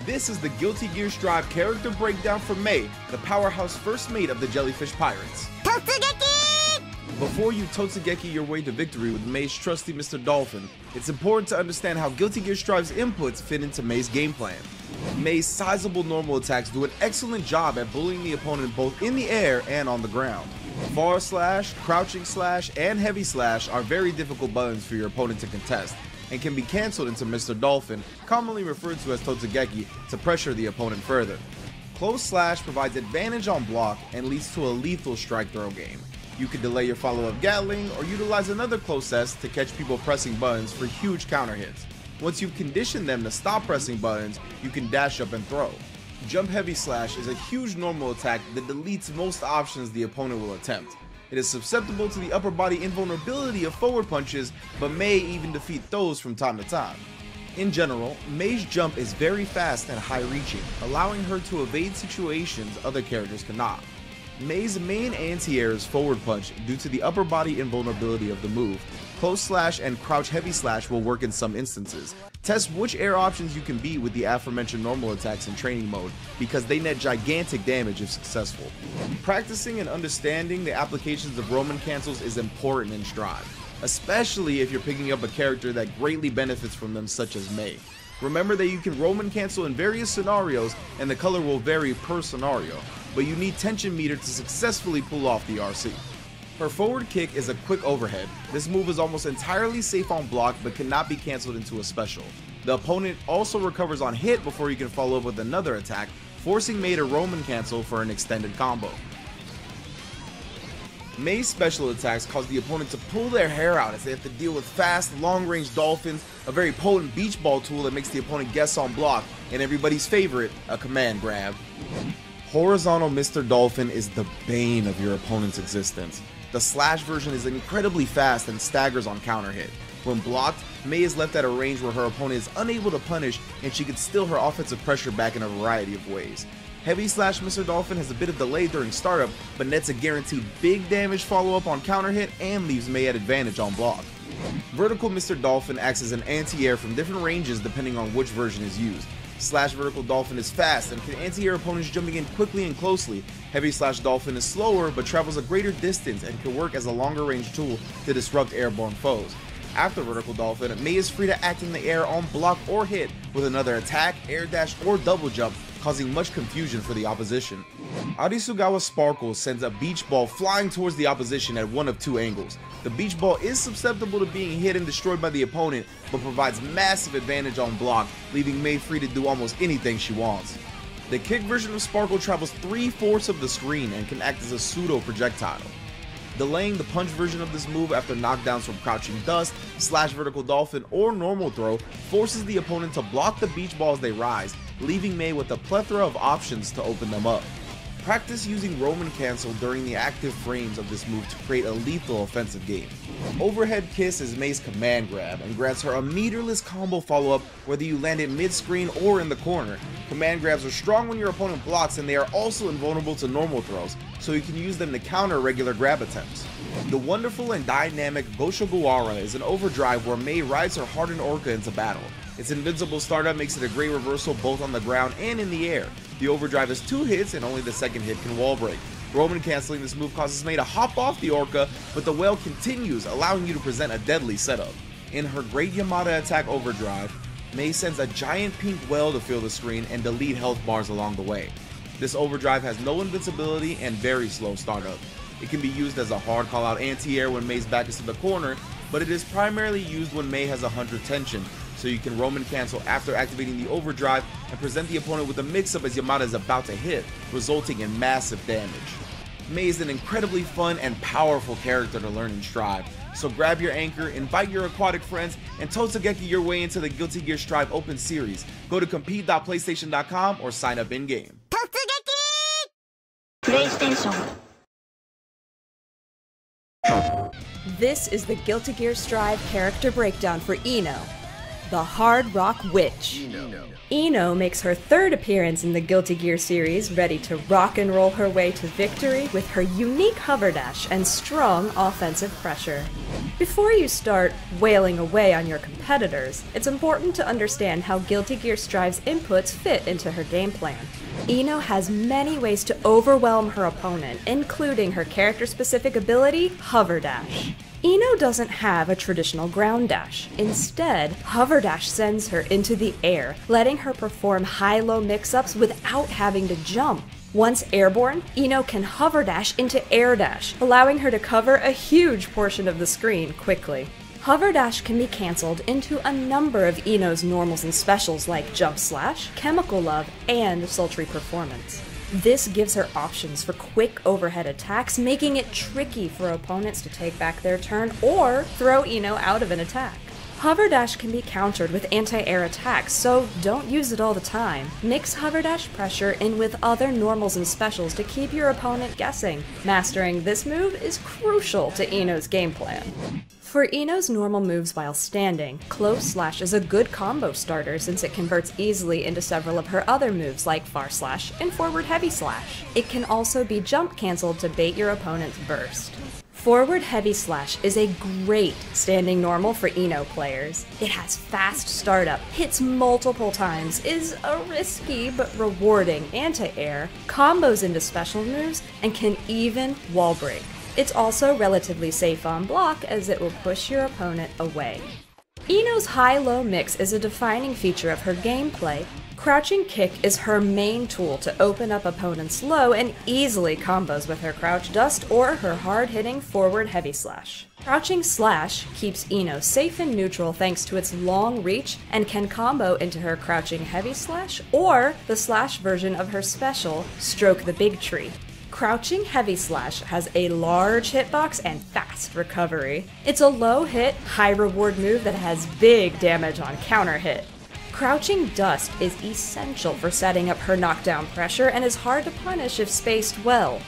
This is the Guilty Gear Strive character breakdown for Mei, the powerhouse first mate of the Jellyfish Pirates. Before you Totsugeki your way to victory with Mei's trusty Mr. Dolphin, it's important to understand how Guilty Gear Strive's inputs fit into Mei's game plan. Mei's sizable normal attacks do an excellent job at bullying the opponent both in the air and on the ground. Far slash, crouching slash, and heavy slash are very difficult buttons for your opponent to contest, and can be cancelled into Mr. Dolphin, commonly referred to as Totsugeki, to pressure the opponent further. Close slash provides advantage on block and leads to a lethal strike throw game. You can delay your follow-up Gatling or utilize another close S to catch people pressing buttons for huge counter hits. Once you've conditioned them to stop pressing buttons, you can dash up and throw. Jump heavy slash is a huge normal attack that deletes most options the opponent will attempt. It is susceptible to the upper body invulnerability of forward punches, but may even defeat those from time to time. In general, Mei's jump is very fast and high reaching, allowing her to evade situations other characters cannot. Mei's main anti-air is forward punch due to the upper body invulnerability of the move. Close slash and crouch heavy slash will work in some instances. Test which air options you can beat with the aforementioned normal attacks in training mode, because they net gigantic damage if successful. Practicing and understanding the applications of Roman cancels is important in Strive, especially if you're picking up a character that greatly benefits from them, such as Mei. Remember that you can Roman cancel in various scenarios and the color will vary per scenario, but you need tension meter to successfully pull off the RC. Her forward kick is a quick overhead. This move is almost entirely safe on block but cannot be cancelled into a special. The opponent also recovers on hit before you can follow up with another attack, forcing Mei to Roman cancel for an extended combo. Mei's special attacks cause the opponent to pull their hair out as they have to deal with fast, long-range dolphins, a very potent beach ball tool that makes the opponent guess on block, and everybody's favorite, a command grab. Horizontal Mr. Dolphin is the bane of your opponent's existence. The slash version is incredibly fast and staggers on counter hit. When blocked, Mei is left at a range where her opponent is unable to punish, and she can steal her offensive pressure back in a variety of ways. Heavy slash Mr. Dolphin has a bit of delay during startup, but nets a guaranteed big damage follow-up on counter hit and leaves Mei at advantage on block. Vertical Mr. Dolphin acts as an anti-air from different ranges depending on which version is used. Slash Vertical Dolphin is fast and can anti-air opponents jumping in quickly and closely. Heavy slash Dolphin is slower but travels a greater distance and can work as a longer range tool to disrupt airborne foes. After Vertical Dolphin, Mei is free to act in the air on block or hit with another attack, air dash, or double jump, causing much confusion for the opposition. Arisugawa Sparkle sends a beach ball flying towards the opposition at one of two angles. The beach ball is susceptible to being hit and destroyed by the opponent, but provides massive advantage on block, leaving Mei free to do almost anything she wants. The kick version of Sparkle travels 3/4 of the screen and can act as a pseudo projectile. Delaying the punch version of this move after knockdowns from Crouching Dust, Slash Vertical Dolphin, or Normal Throw forces the opponent to block the beach ball as they rise, leaving Mei with a plethora of options to open them up. Practice using Roman cancel during the active frames of this move to create a lethal offensive game. Overhead Kiss is Mei's command grab and grants her a meterless combo follow-up whether you land it mid-screen or in the corner. Command grabs are strong when your opponent blocks, and they are also invulnerable to normal throws, so you can use them to counter regular grab attempts. The wonderful and dynamic Goshoguara is an overdrive where Mei rides her hardened Orca into battle. Its invincible startup makes it a great reversal both on the ground and in the air. The overdrive has 2 hits and only the second hit can wall break. Roman canceling this move causes Mei to hop off the Orca, but the whale continues, allowing you to present a deadly setup. In her Great Yamada Attack overdrive, Mei sends a giant pink whale to fill the screen and delete health bars along the way. This overdrive has no invincibility and very slow startup. It can be used as a hard call out anti-air when Mei's back is to the corner, but it is primarily used when Mei has 100 tension, so you can Roman cancel after activating the overdrive and present the opponent with a mix-up as Yamada is about to hit, resulting in massive damage. Mei is an incredibly fun and powerful character to learn and Strive, so grab your anchor, invite your aquatic friends, and Totsugeki your way into the Guilty Gear Strive Open Series. Go to compete.playstation.com or sign up in-game. PlayStation. This is the Guilty Gear Strive character breakdown for Ino, the Hard Rock Witch. Ino makes her 3rd appearance in the Guilty Gear series, ready to rock and roll her way to victory with her unique hover dash and strong offensive pressure. Before you start wailing away on your competitors, it's important to understand how Guilty Gear Strive's inputs fit into her game plan. Ino has many ways to overwhelm her opponent, including her character-specific ability, Hover Dash. Ino doesn't have a traditional ground dash. Instead, Hover Dash sends her into the air, letting her perform high-low mix-ups without having to jump. Once airborne, Ino can Hover Dash into Air Dash, allowing her to cover a huge portion of the screen quickly. Hover Dash can be cancelled into a number of Ino's normals and specials like Jump Slash, Chemical Love, and Sultry Performance. This gives her options for quick overhead attacks, making it tricky for opponents to take back their turn or throw Ino out of an attack. Hover Dash can be countered with anti-air attacks, so don't use it all the time. Mix Hover Dash pressure in with other normals and specials to keep your opponent guessing. Mastering this move is crucial to Ino's game plan. For Ino's normal moves while standing, Close Slash is a good combo starter since it converts easily into several of her other moves like Far Slash and Forward Heavy Slash. It can also be jump cancelled to bait your opponent's burst. Forward Heavy Slash is a great standing normal for Ino players. It has fast startup, hits multiple times, is a risky but rewarding anti-air, combos into special moves, and can even wall break. It's also relatively safe on block as it will push your opponent away. Ino's high-low mix is a defining feature of her gameplay. Crouching Kick is her main tool to open up opponents low and easily combos with her Crouch Dust or her hard-hitting Forward Heavy Slash. Crouching Slash keeps Ino safe and neutral thanks to its long reach and can combo into her Crouching Heavy Slash or the Slash version of her special, Stroke the Big Tree. Crouching Heavy Slash has a large hitbox and fast recovery. It's a low-hit, high-reward move that has big damage on counter hit. Crouching Dust is essential for setting up her knockdown pressure and is hard to punish if spaced well.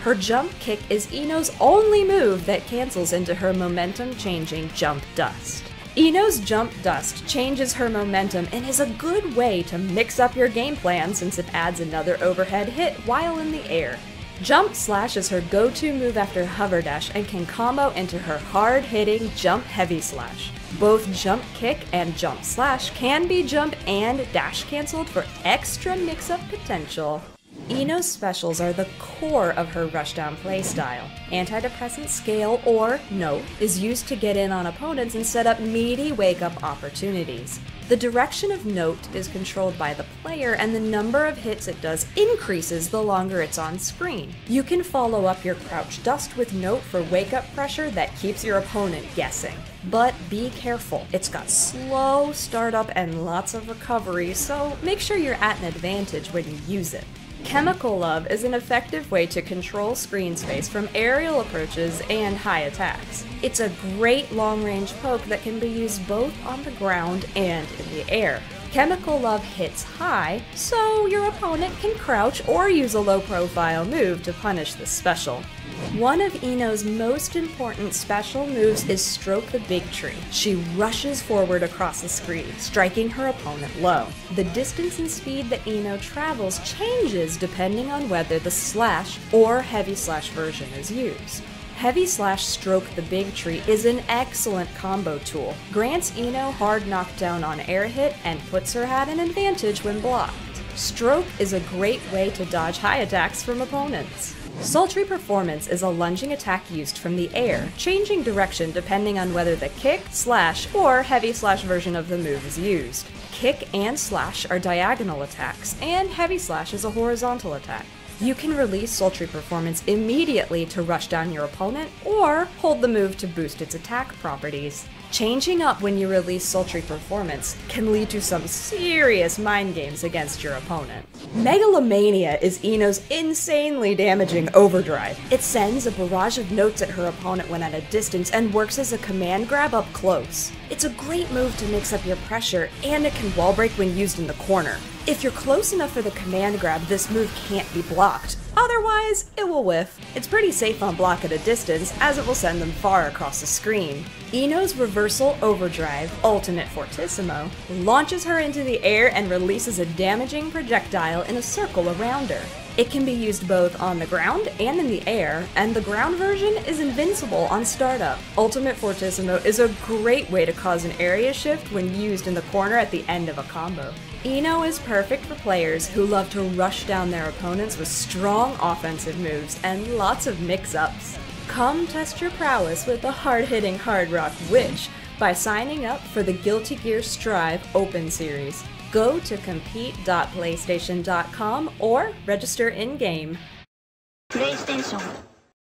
Her Jump Kick is Ino's only move that cancels into her momentum-changing Jump Dust. Ino's Jump Dust changes her momentum and is a good way to mix up your game plan since it adds another overhead hit while in the air. Jump Slash is her go-to move after Hover Dash and can combo into her hard-hitting Jump Heavy Slash. Both Jump Kick and Jump Slash can be jump and dash cancelled for extra mix-up potential. Ino's specials are the core of her rushdown playstyle. Antidepressant Scale, or Note, is used to get in on opponents and set up meaty wake-up opportunities. The direction of Note is controlled by the player, and the number of hits it does increases the longer it's on screen. You can follow up your Crouch Dust with Note for wake-up pressure that keeps your opponent guessing. But be careful, it's got slow startup and lots of recovery, so make sure you're at an advantage when you use it. Chemical Love is an effective way to control screen space from aerial approaches and high attacks. It's a great long-range poke that can be used both on the ground and in the air. Chemical Love hits high, so your opponent can crouch or use a low-profile move to punish this special. One of Ino's most important special moves is Stroke the Big Tree. She rushes forward across the screen, striking her opponent low. The distance and speed that Ino travels changes depending on whether the Slash or Heavy Slash version is used. Heavy Slash Stroke the Big Tree is an excellent combo tool, grants Ino hard knockdown on air hit, and puts her at an advantage when blocked. Stroke is a great way to dodge high attacks from opponents. Sultry Performance is a lunging attack used from the air, changing direction depending on whether the Kick, Slash, or Heavy Slash version of the move is used. Kick and Slash are diagonal attacks, and Heavy Slash is a horizontal attack. You can release Sultry Performance immediately to rush down your opponent, or hold the move to boost its attack properties. Changing up when you release Sultry Performance can lead to some serious mind games against your opponent. Megalomania is Ino's insanely damaging overdrive. It sends a barrage of notes at her opponent when at a distance and works as a command grab up close. It's a great move to mix up your pressure, and it can wall break when used in the corner. If you're close enough for the command grab, this move can't be blocked. Otherwise, it will whiff. It's pretty safe on block at a distance, as it will send them far across the screen. Ino's Reversal Overdrive, Ultimate Fortissimo, launches her into the air and releases a damaging projectile in a circle around her. It can be used both on the ground and in the air, and the ground version is invincible on startup. Ultimate Fortissimo is a great way to cause an area shift when used in the corner at the end of a combo. I-No is perfect for players who love to rush down their opponents with strong offensive moves and lots of mix-ups. Come test your prowess with the hard-hitting Hard Rock Witch by signing up for the Guilty Gear Strive Open Series. Go to compete.playstation.com or register in-game. PlayStation